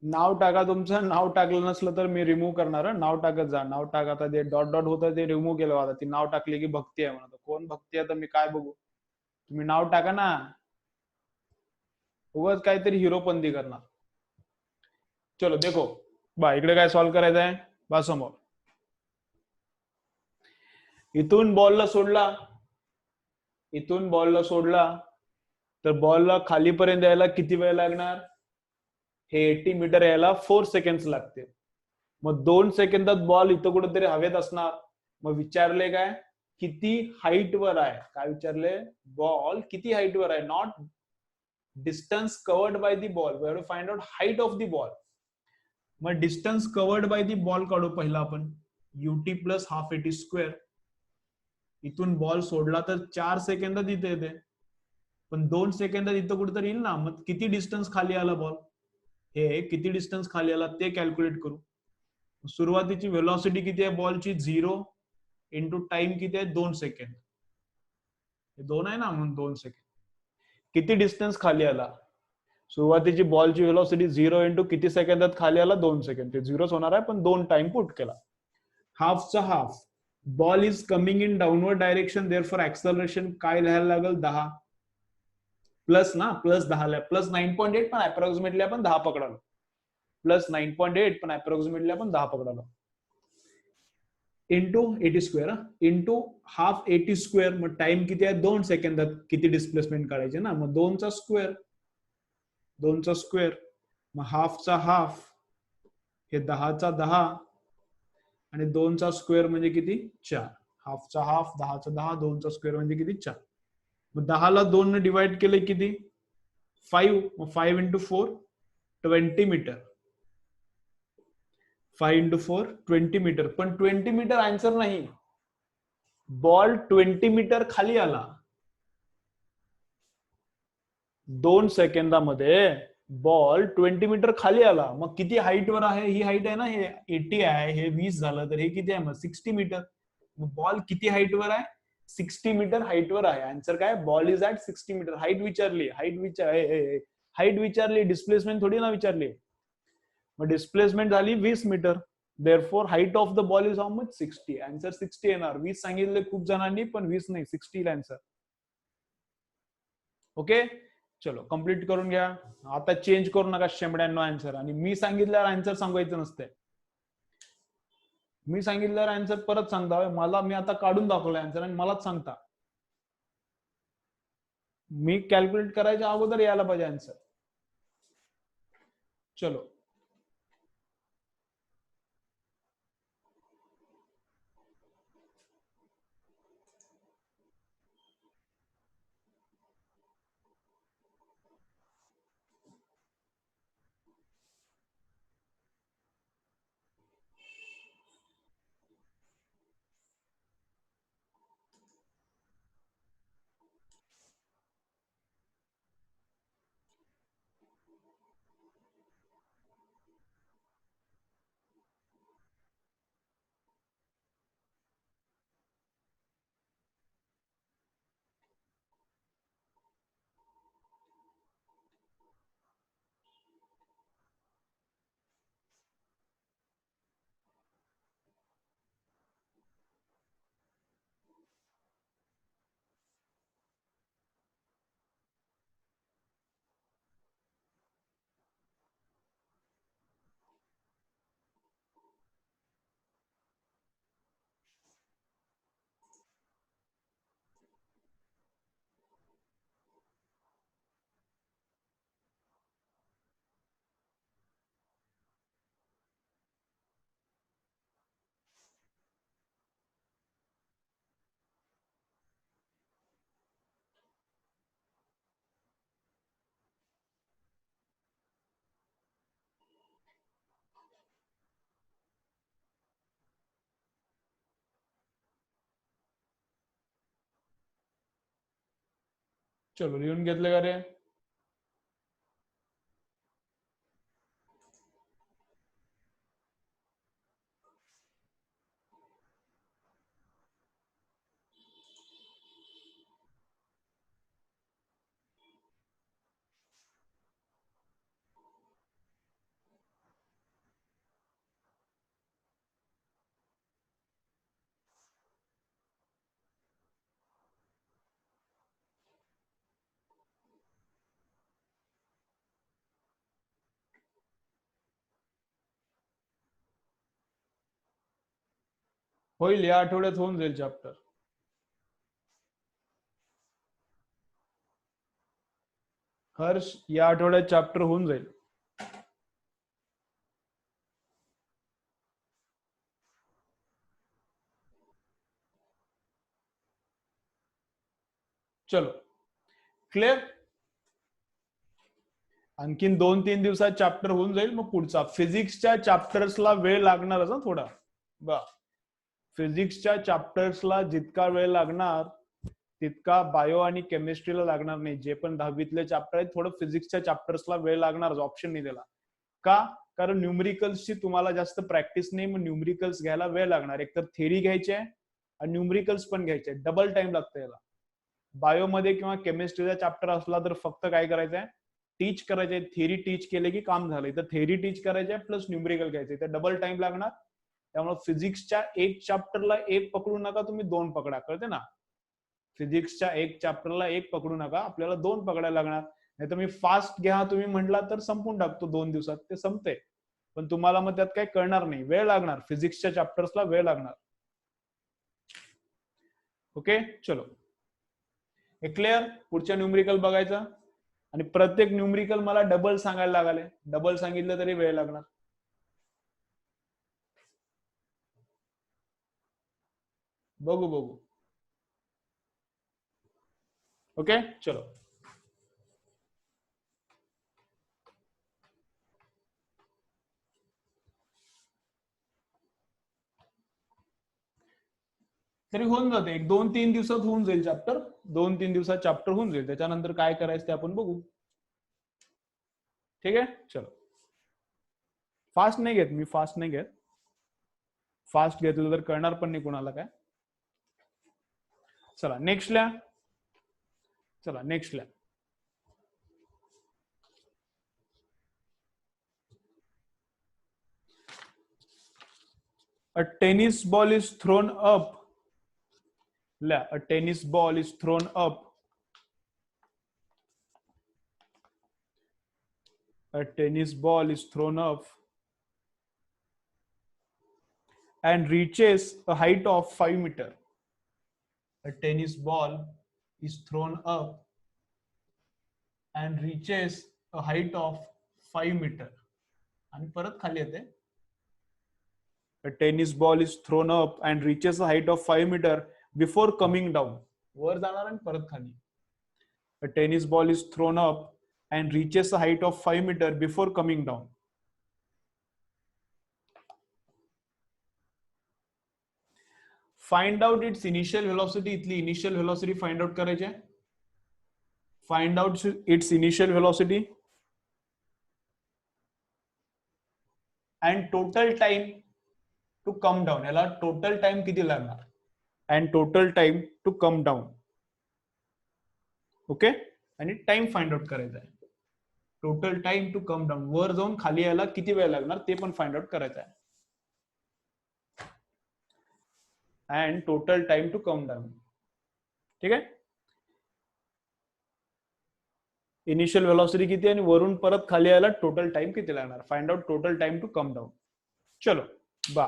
नाव टाका तुमचं. नाव टाकलं नसलं तर मी रिमूव्ह करणार हं. नाव टाकत जा. नाव टाका. आता ते डॉट डॉट होतं ते रिमूव्ह केलं आता. ती नाव टाकली की भक्ती आहे म्हणत. कोण भक्ती आहे तर मी काय बघू. तुम्ही नाव टाका ना. उगाच काहीतरी हिरोपंती करणार. चलो देखो. बा इकडे काय सॉल्व्ह करायचं आहे. बा समोर इथून बॉलला सोडला. इथून बॉलला सोडला तर बॉलला खालीपर्यंत यायला किती वेळ लागणार. हे 80 मीटर यायला 4 सेकंड लागते. मग 2 सेकंदात बॉल इथं कुठेतरी हवेत असणार. मग विचारले काय किती हाईट वर आहे. काय विचारले. बॉल किती हाईट वर आहे. Note distance covered by the ball. We have to find out height of the ball. मग distance covered by the ball काढू पहिला आपण. U t plus half a t square. इथून बॉल सोडला तर 4 सेकंदात इथे येते. पण 2 सेकंदात इथं कुठेतरी येईल ना. मग किती डिस्टन्स खाली आला बॉल. हे किती डिस्टन्स खाली आला ते कॅल्क्युलेट करू. सुरुवातीची व्हेलॉसिटी किती आहे बॉलची 0 इंटू टाइम किती आहे 2 सेकंड. 2 आहे ना म्हणून 2 सेकंड. किती डिस्टन्स खाली आला. सुरुवातीची बॉलची व्हेलॉसिटी 0 इंटू किती सेकंदात खाली आला 2 सेकंड. ते 0 होणार आहे पण 2 टाइम पुट केला. हाफचा half. Ball is coming in downward direction therefore acceleration काय लिहायला लागेल 10 प्लस ना. प्लस 10 प्लस 9.8 पण अप्रॉक्सिमेटली आपण 10 पकडालो. प्लस 9.8 पण अप्रॉक्सिमेटली आपण 10 पकडालो. Into 80 square. Into half 80 square. मग टाइम किती आहे 2 सेकंदात किती डिस्प्लेसमेंट काढायचे ना. मग 2चा स्क्वेअर. 2चा स्क्वेअर. मग हाफचा हाफ. हे 10चा 10 आणि 2चा स्क्वेअर म्हणजे किती 4. हाफचा हाफ 10चा 10 2चा स्क्वेअर म्हणजे किती 4. मग 10ला 2 ने डिवाइड केले किती 5. मग 5 इंटू 4 20 मीटर. 5 into 4 20 metre. पण 20 मीटर आन्सर नाही. बॉल 20 मीटर खाली आला 2 सेकंदामध्ये. बॉल 20 मीटर खाली आला. मग किती हाईट वर आहे. ही हाईट आहे ना. हे 80 आहे. हे 20 झालं तर हे किती आहे मग 60 मीटर. मग बॉल किती हाईट वर आहे 60 मीटर हाईट वर आहे. आन्सर काय ball is at 60 meter. Height विचारली. हाईट विचारली. डिस्प्लेसमेंट थोडी ना विचारली. मग डिस्प्लेसमेंट झाली 20 meter. Therefore height of the ball is how much 60. Answer 60 येणार. 20 सांगितले खूप जणांनी पण 20 नाही 60 आन्सर. ओके चलो कम्प्लीट करून घ्या. आता चेंज करू नका 96 आन्सर. आणि मी सांगितल्यावर आन्सर सांगायचं नसते. मी सांगितल्यावर आन्सर परत सांगता. मला मी आता काढून दाखवलं आन्सर आणि मलाच सांगता. मी कॅल्क्युलेट करायच्या अगोदर यायला पाहिजे आन्सर. चलो चलो लिहून घेतलं का रे. होईल, या आठवड्यात होऊन जाईल चॅप्टर. हर्ष, या आठवड्यात चॅप्टर होऊन जाईल. चलो, क्लिअर. आणखीन 2-3 दिवसात चॅप्टर होऊन जाईल. मग पुढचा फिजिक्सच्या चॅप्टर्सला वेळ लागणारच ना थोडा. बा, फिजिक्सच्या चॅप्टर्सला जितका वेळ लागणार तितका बायो आणि केमिस्ट्रीला लागणार नाही. जे पण 10वीतले चॅप्टर आहेत, थोडं फिजिक्सच्या चॅप्टर्सला वेळ लागणार, ऑप्शन नाही दिला का, कारण न्यूमरिकल्सची तुम्हाला जास्त प्रॅक्टिस नाही. मग न्यूमरिकल्स घ्यायला वेळ लागणार. एकतर थेरी घ्यायची आहे आणि न्यूमरिकल्स पण घ्यायचे, डबल टाइम लागतं याला. बायोमध्ये किंवा केमिस्ट्रीचा चॅप्टर असला तर फक्त काय करायचंय, टीच करायचंय. थेरी टीच केले की काम झालंय. तर थेरी टीच करायचंय प्लस न्यूमरिकल घ्यायचंय, तर डबल टाइम लागणार. त्यामुळे फिजिक्सच्या एक चॅप्टरला एक पकडू नका तुम्ही, 2 पकडा. कळते ना, फिजिक्सच्या एक चॅप्टरला एक पकडू नका, आपल्याला 2 पकडायला लागणार. नाही तर मी फास्ट घ्या तुम्ही म्हटला तर संपून टाकतो 2 दिवसात, ते संपते. पण तुम्हाला मग त्यात काही कळणार नाही, वेळ लागणार. फिजिक्सच्या चॅप्टर्सला वेळ लागणार. ओके, चलो, हे क्लिअर. पुढच्या न्यूमरिकल बघायचं आणि प्रत्येक न्यूमरिकल मला डबल सांगायला लागले. डबल सांगितलं तरी वेळ लागणार. बघू बघू. ओके, चलो. तरी होऊन जाते, 1-2-3 दिवसात होऊन जाईल चॅप्टर. 2-3 दिवसात चॅप्टर होऊन जाईल. त्याच्यानंतर काय करायचं ते आपण बघू. ठीक आहे, चलो. फास्ट नाही घेत मी, फास्ट नाही घेत. फास्ट घेतलं तर कळणार पण नाही कोणाला काय. चला नेक्स्ट ल्या. चला नेक्स्ट ल्या. A tennis ball is thrown up. A tennis ball is thrown up. A tennis ball is thrown up and reaches a height of 5 meters. A tennis ball is thrown up and reaches a height of 5 meters. आणि परत खाली येते. A tennis ball is thrown up and reaches a height of 5 meters before coming down. वर जाणार आणि परत खाली. A tennis ball is thrown up and reaches a height of 5 meters before coming down. Find out its initial velocity. इथली initial velocity find out करायची आहे. Find out its initial velocity and total time to come down. याला total time किती लागणार and total time to come down. Okay, आणि time find out करायचा आहे. Total time to come down, वर जाऊन खाली यायला किती वेळ लागणार ते पण फाइंड आउट करायचं आहे. And total time to come down. ठीक आहे, इनिशियल व्हेलॉसिटी किती आणि वरून परत खाली यायला टोटल टाइम किती लागणार. Find out total time to come down. चलो बा,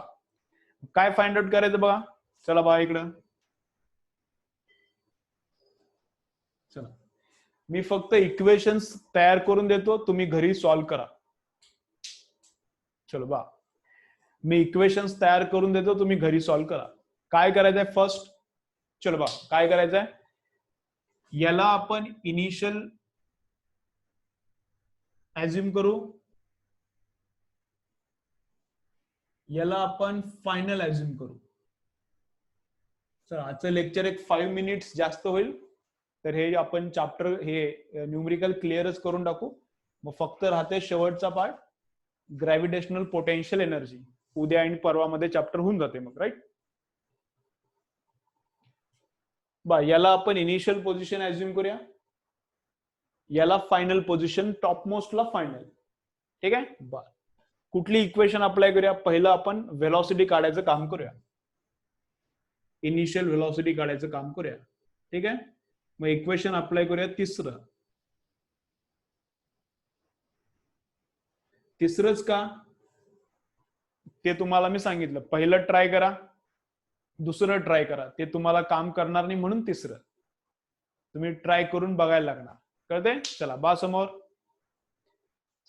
काय फाइंड आउट करायचं बघा. चला बा इकडं. चला, मी फक्त इक्वेशन्स तयार करून देतो, तुम्ही घरी सॉल्व्ह करा. चलो बा, मी इक्वेशन्स तयार करून देतो, तुम्ही घरी सॉल्व्ह करा. काय करायचंय फर्स्ट. चलो बा, काय करायचंय, याला आपण इनिशियल ऍझ्युम करू, याला आपण फायनल ऍझ्युम करू. चला, आजचं लेक्चर एक 5 मिनिट्स जास्त होईल, तर हे आपण चॅप्टर हे न्यूमरिकल क्लिअरच करून टाकू. मग फक्त राहते शेवटचा पार्ट, ग्रॅव्हिटेशनल पोटेन्शियल एनर्जी. उद्या आणि परवामध्ये चॅप्टर होऊन जाते मग, राईट. बा, याला आपण इनिशियल पोझिशन ऍझ्युम करूया, याला फायनल पोझिशन, टॉप मोस्टला फायनल. ठीक आहे बा. कुठली इक्वेशन अप्लाय करूया, पहिलं आपण व्हेलॉसिटी काढायचं काम करूया. इनिशियल व्हेलॉसिटी काढायचं काम करूया. ठीक आहे, मग इक्वेशन अप्लाय करूया. तिसरंच का ते तुम्हाला मी सांगितलं. पहिलं ट्राय करा, दुसरं ट्राय करा, ते तुम्हाला काम करणार नाही म्हणून तिसरं तुम्ही ट्राय करून बघायला लागणार. कळते? चला बा समोर,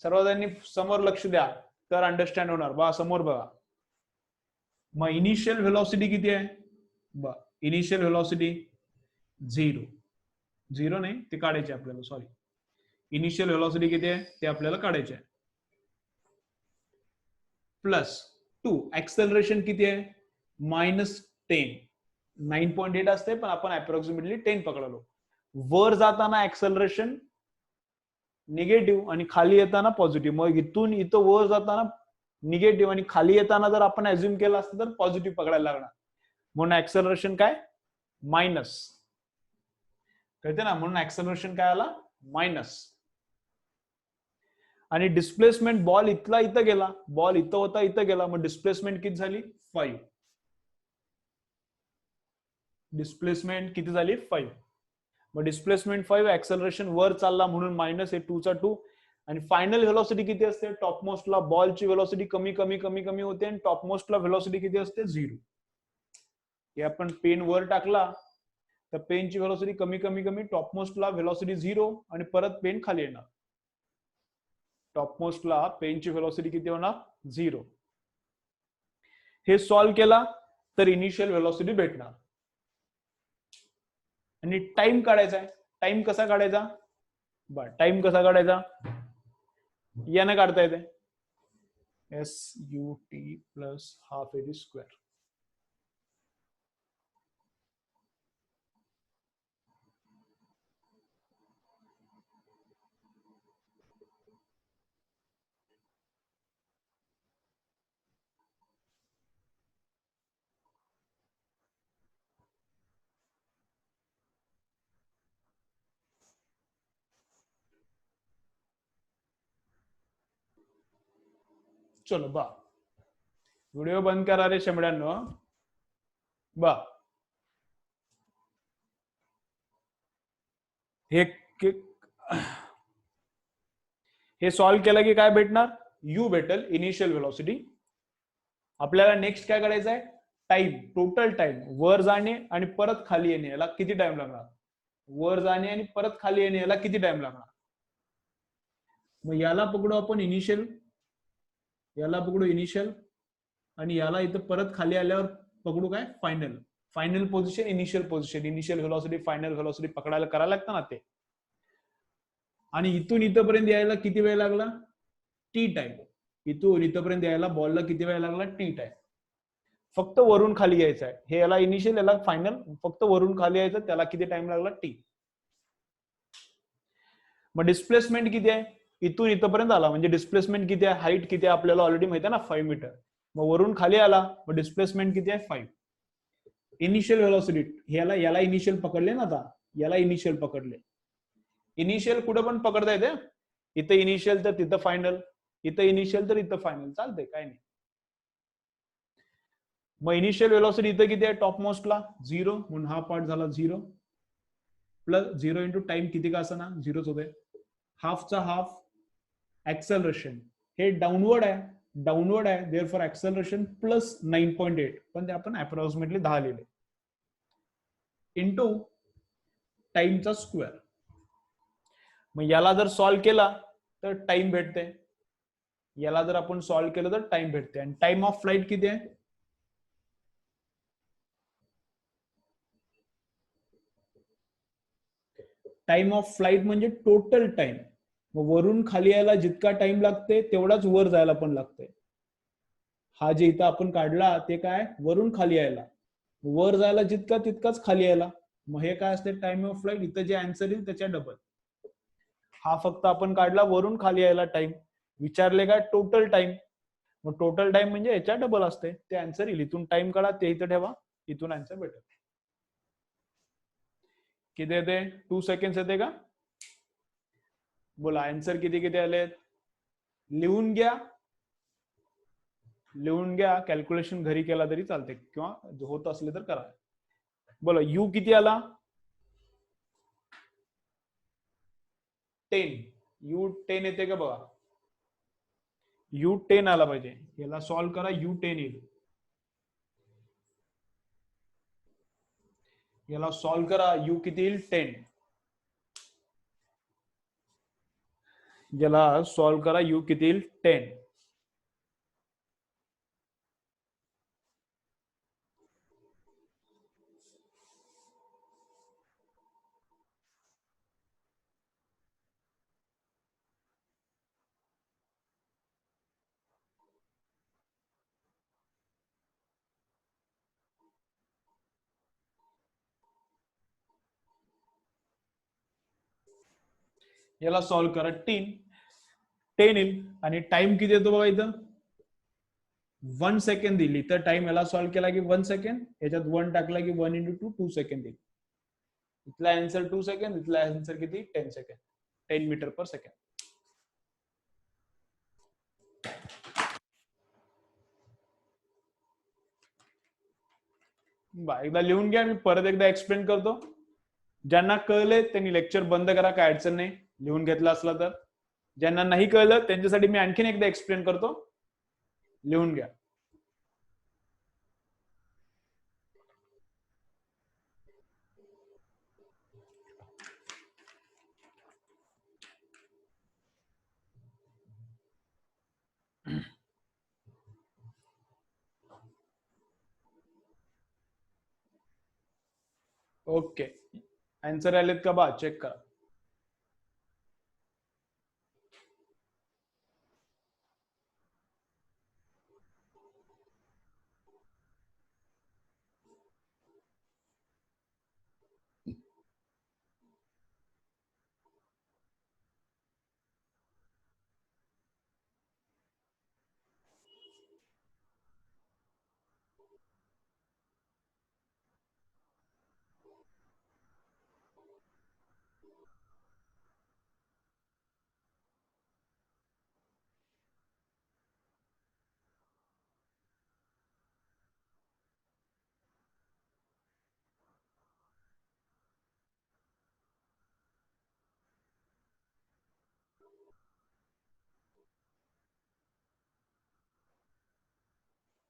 सर्वजणांनी समोर लक्ष द्या तर अंडरस्टँड होणार. बा समोर बघा. मग इनिशियल व्हेलॉसिटी किती आहे? बा इनिशियल व्हेलॉसिटी 0 नाही, ते काढायचे आपल्याला, सॉरी. इनिशियल व्हेलॉसिटी किती आहे ते आपल्याला काढायचे आहे. प्लस 2 ऍक्सेलरेशन किती आहे? -10. 9.8 असते पण आपण अप्रॉक्सिमेटली 10 पकडलो. वर जाताना ऍक्सेलरेशन निगेटिव्ह आणि खाली येताना पॉझिटिव्ह. मग इथून इथं वर जाताना निगेटिव्ह आणि खाली येताना जर आपण अज्युम केलं असतं तर पॉझिटिव्ह पकडायला लागणार. म्हणून ऍक्सेलरेशन काय? मायनस. कळते ना? म्हणून ऍक्सेलरेशन काय आला? मायनस. आणि डिस्प्लेसमेंट बॉल इथला इथं गेला, बॉल इथं होता इथं गेला, मग डिस्प्लेसमेंट किती झाली? 5. डिस्प्लेसमेंट किती झाली? 5. मग डिस्प्लेसमेंट 5, ऍक्सेलरेशन वर चालला म्हणून मायनस आहे 2 चा 2. आणि फायनल व्हेलॉसिटी किती असते? टॉपमोस्टला बॉलची व्हेलॉसिटी कमी कमी कमी कमी होते आणि टॉपमोस्टला व्हेलॉसिटी किती असते? 0. हे आपण पेन वर टाकला तर पेनची व्हेलॉसिटी कमी कमी कमी, टॉपमोस्टला व्हेलॉसिटी 0 आणि परत पेन खाली येणार. टॉपमोस्टला पेनची व्हेलॉसिटी किती होणार? 0. हे सॉल्व्ह केला तर इनिशियल व्हेलॉसिटी भेटणार. आणि टाइम काढायचा आहे. टाइम कसा काढायचा? बर, टाइम कसा काढायचा? याने काढता येते. SUT plus half AD square. चलो बा, व्हिडिओ बंद करा रे शेमड्यांनो. बा हे सॉल्व्ह केलं की काय भेटणार? यू भेटेल, इनिशियल व्हेलॉसिटी. आपल्याला नेक्स्ट काय करायचं आहे? Time, total time. वर जाणे आणि परत खाली येणे याला किती टाइम लागणार? वर जाणे आणि परत खाली येणे याला किती टाइम लागणार? मग याला पकडू आपण इनिशियल, याला पकडू इनिशियल, आणि याला इथं परत खाली आल्यावर पकडू काय? Final. Final position, initial position, initial velocity, final velocity पकडायला करायला लागतं ना ते. आणि इथून इथपर्यंत यायला किती वेळ लागला? T time. इथून इथपर्यंत यायला बॉलला किती वेळ लागला? T time. फक्त वरून खाली यायचं आहे. हे याला इनिशियल, याला फायनल. फक्त वरून खाली यायचं, त्याला किती टाइम लागला? टी. मग डिस्प्लेसमेंट किती आहे? इथून इथपर्यंत आला म्हणजे डिस्प्लेसमेंट किती आहे? हाईट किती आहे आपल्याला ऑलरेडी माहिती आहे ना, 5 मीटर. मग वरून खाली आला मग डिस्प्लेसमेंट किती आहे? 5. इनिशियल व्हेलॉसिटी, याला इनिशियल पकडले ना, आता याला इनिशियल पकडले. इनिशियल कुठं पण पकडता येते. इथं इनिशियल तर तिथं फायनल, इथं इनिशियल तर इथं फायनल, चालतंय, काय नाही. मग इनिशियल व्हेलॉसिटी इथं किती आहे? टॉपमोस्टला 0 म्हणून हा पार्ट झाला 0 प्लस 0 इंटू टाइम किती का असं ना 0च होते. हाफचा हाफ. ऍक्सेलरेशन हे डाऊनवर्ड आहे, डाऊनवर्ड आहे, देअरफॉर ऍक्सेलरेशन प्लस 9.8, पण ते आपण अप्रॉक्सिमेटली 10 लिहिले, इंटू टाइमचा स्क्वेअर. मग याला जर सॉल्व्ह केला तर टाइम भेटते. याला जर आपण सॉल्व्ह केलं तर टाइम भेटते. आणि टाइम ऑफ फ्लाइट किती आहे? टाइम ऑफ फ्लाइट म्हणजे टोटल टाइम. मग वरून खाली यायला जितका टाइम लागते तेवढाच वर जायला पण लागते. हा जे इथं आपण काढला ते काय? वरून खाली यायला. वर जायला जितका तितकाच खाली यायला. मग हे काय असते? Time of flight. इथं जे आन्सर येईल त्याच्या डबल. हा फक्त आपण काढला वरून खाली यायला टाइम. विचारले काय? Total time. मग टोटल टाइम म्हणजे याच्या डबल असते, ते आन्सर येईल. इथून टाइम काढा, ते इथं ठेवा, इथून आन्सर भेटेल. किती येते? 2 सेकंड येते का? बोला आन्सर किती किती आले? लिहून घ्या, लिहून घ्या. कॅल्क्युलेशन घरी केला तरी चालते किंवा होत असले तर करा. बोला यू किती आला? 10. U10 येते का बघा. U10 आला पाहिजे. याला सॉल्व्ह करा, U10 येईल. याला सॉल्व्ह करा. यू किती येईल 10. याला सॉल्व्ह करा. यू किती येईल 10. याला सॉल्व्ह करा. 10 येईल. आणि टाइम किती येतो बघा इथं 1 सेकंड दिली तर टाइम याला सॉल्व्ह केला की 1 सेकंड, याच्यात 1 टाकला की 1 into 2 2 सेकंड येईल. इथला आन्सर 2 सेकंड, इथला आन्सर किती 10 सेकंड, 10 मीटर पर सेकंड. एकदा लिहून घ्या. मी परत एकदा एक्सप्लेन करतो. ज्यांना कळले त्यांनी लेक्चर बंद करा, काय अडचण नाही, लिहून घेतला असला तर. ज्यांना नाही कळलं त्यांच्यासाठी मी आणखीन एकदा एक्सप्लेन करतो, लिहून घ्या. ओके, आन्सर आलेत का बा, चेक करा.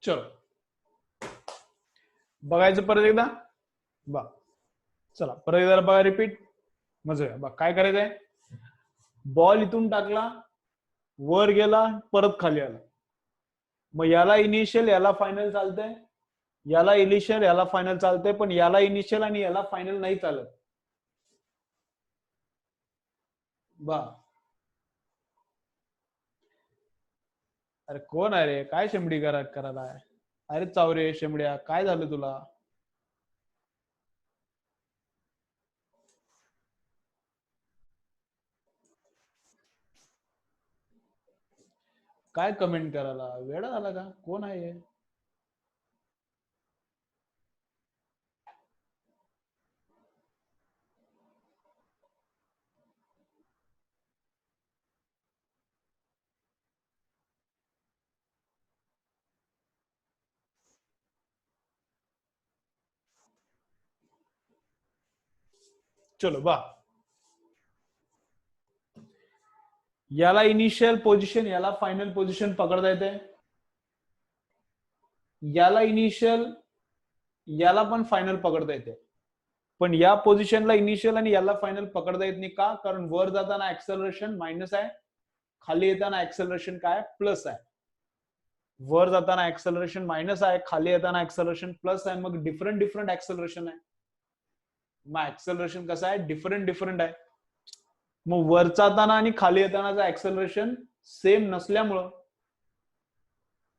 चलो बघायचं परत एकदा. बा चला परत एकदा बघा, रिपीट. मजा बघ काय करायचंय. बॉल इथून टाकला, वर गेला, परत खाली आला. मग याला इनिशियल याला फायनल चालतंय, याला इनिशियल याला फायनल चालतंय, पण याला इनिशियल आणि याला फायनल नाही चालत. बा अरे कोण आहे रे, काय शेंबडी करायला. अरे चावरे शेंबड्या, काय झालं तुला. काय कमेंट करायला, वेळा झाला का, कोण आहे. चलो बा, याला इनिशियल पोझिशन याला फायनल पोझिशन पकडता येते. याला इनिशियल याला पण फायनल पकडता येते, पण या पोझिशनला इनिशियल आणि याला फायनल पकडता येत नाही. का, कारण वर जाताना ऍक्सेलरेशन मायनस आहे, खाली येताना ऍक्सेलरेशन काय प्लस आहे. वर जाताना ऍक्सेलरेशन मायनस आहे, खाली येताना ऍक्सेलरेशन प्लस आहे. मग डिफरंट डिफरंट ऍक्सेलरेशन आहे. मग ऍक्सेलरेशन कसं आहे, डिफरंट डिफरंट आहे. मग वर जाताना आणि खाली येतानाचं ऍक्सेलरेशन सेम नसल्यामुळं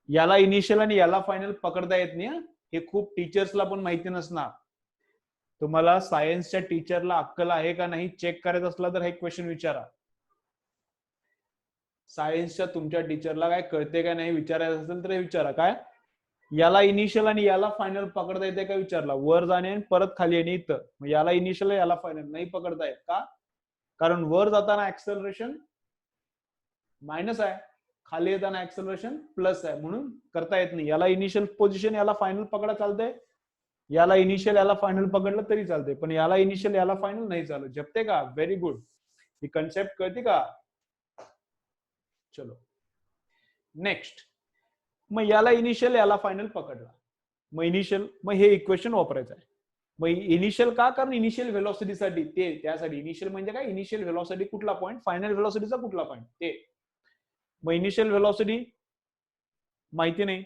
याला इनिशियल आणि याला फायनल पकडता येत नाही. हे खूप टीचर्सला पण माहिती नसणार. तुम्हाला सायन्सच्या टीचरला अक्कल आहे का नाही चेक करायचं असला तर हे क्वेश्चन विचारा. सायन्सच्या तुमच्या टीचरला काय कळते का नाही विचारायचं असेल तर हे विचारा. काय याला इनिशियल आणि याला फायनल पकडता येते का विचारला. वर जाणे आणि परत खाली येणे इथं, मग याला इनिशियल याला फायनल नाही पकडता येत. का, कारण वर जाताना ऍक्सेलरेशन मायनस आहे, खाली येताना ऍक्सेलरेशन प्लस आहे, म्हणून करता येत नाही. याला इनिशियल पोझिशन याला फायनल पकडा चालतंय, याला इनिशियल याला फायनल पकडलं तरी चालते, पण याला इनिशियल याला फायनल नाही चालत. जपते का, व्हेरी गुड. ही कन्सेप्ट कळते का. चलो नेक्स्ट. मग याला इनिशियल याला फायनल पकडला, मग इनिशियल मग हे इक्वेशन वापरायचं आहे. मग इनिशियल का, कारण इनिशियल व्हेलॉसिटीसाठी ते, त्यासाठी इनिशियल म्हणजे काय, इनिशियल व्हेलॉसिटी कुठला पॉईंट, फायनल व्हेलॉसिटीचा कुठला पॉईंट ते. मग इनिशियल व्हेलॉसिटी माहिती नाही,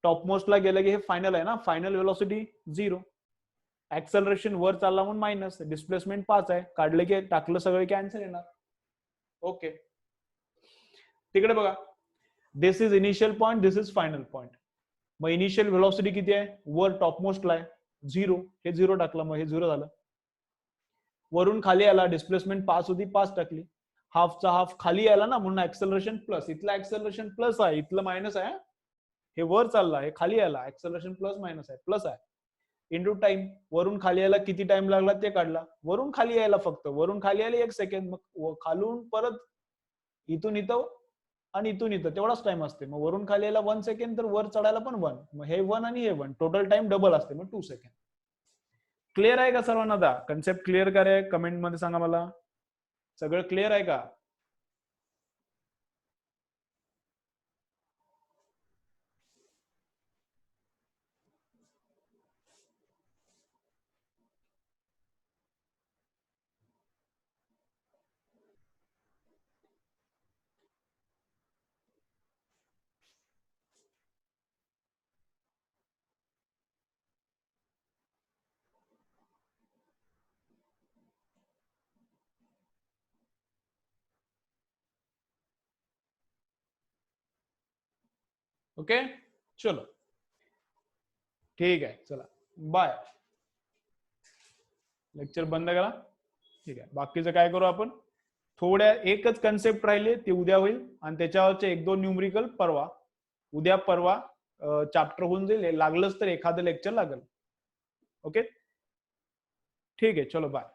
टॉप मोस्टला गेलं की हे फायनल आहे ना, फायनल व्हेलॉसिटी 0, ऍक्सलरेशन वर चालला म्हणून मायनस, डिस्प्लेसमेंट 5 आहे, काढलं की टाकलं सगळे कॅन्सल येणार. ओके, तिकडे बघा, this is initial point, this is final point. मग इनिशियल व्हेलॉसिटी किती आहे, वर टॉप मोस्टला आहे 0, हे 0 टाकलं, मग हे 0 झालं. वरून खाली आला, डिस्प्लेसमेंट 5 होती, 5 टाकली, हाफचा हाफ खाली आला ना, म्हणून ऍक्सलरेशन प्लस, इथलं ऍक्सलरेशन प्लस आहे, इथलं मायनस आहे, हे वर चालला, हे खाली आला, ऍक्सलरेशन प्लस मायनस आहे, प्लस आहे, इंटू टाइम, वरून खाली यायला किती टाइम लागला ते काढला, वरून खाली यायला फक्त, वरून खाली आले 1 सेकंड, मग खालून परत इथून इथं आणि इथून इथं तेवढाच टाइम असते, मग वरून खाली यायला 1 सेकंड, तर वर चढायला पण 1, मग हे 1 आणि हे 1, टोटल टाइम डबल असते, मग 2 सेकंड. क्लिअर आहे का सर्वांना? दा कन्सेप्ट क्लिअर काय, कमेंट मध्ये सांगा मला, सगळं क्लिअर आहे का? ओके, चलो ठीक आहे, चला बाय, लेक्चर बंद करा. ठीक आहे, बाकीचं काय करू आपण, थोड्या एकच कन्सेप्ट राहिले ते उद्या होईल, आणि त्याच्यावरचे 1-2 न्यूमरिकल परवा, उद्या परवा चॅप्टर होऊन जाईल, लागलंच तर एखादं लेक्चर लागेल. ओके, ठीक आहे, चलो बाय.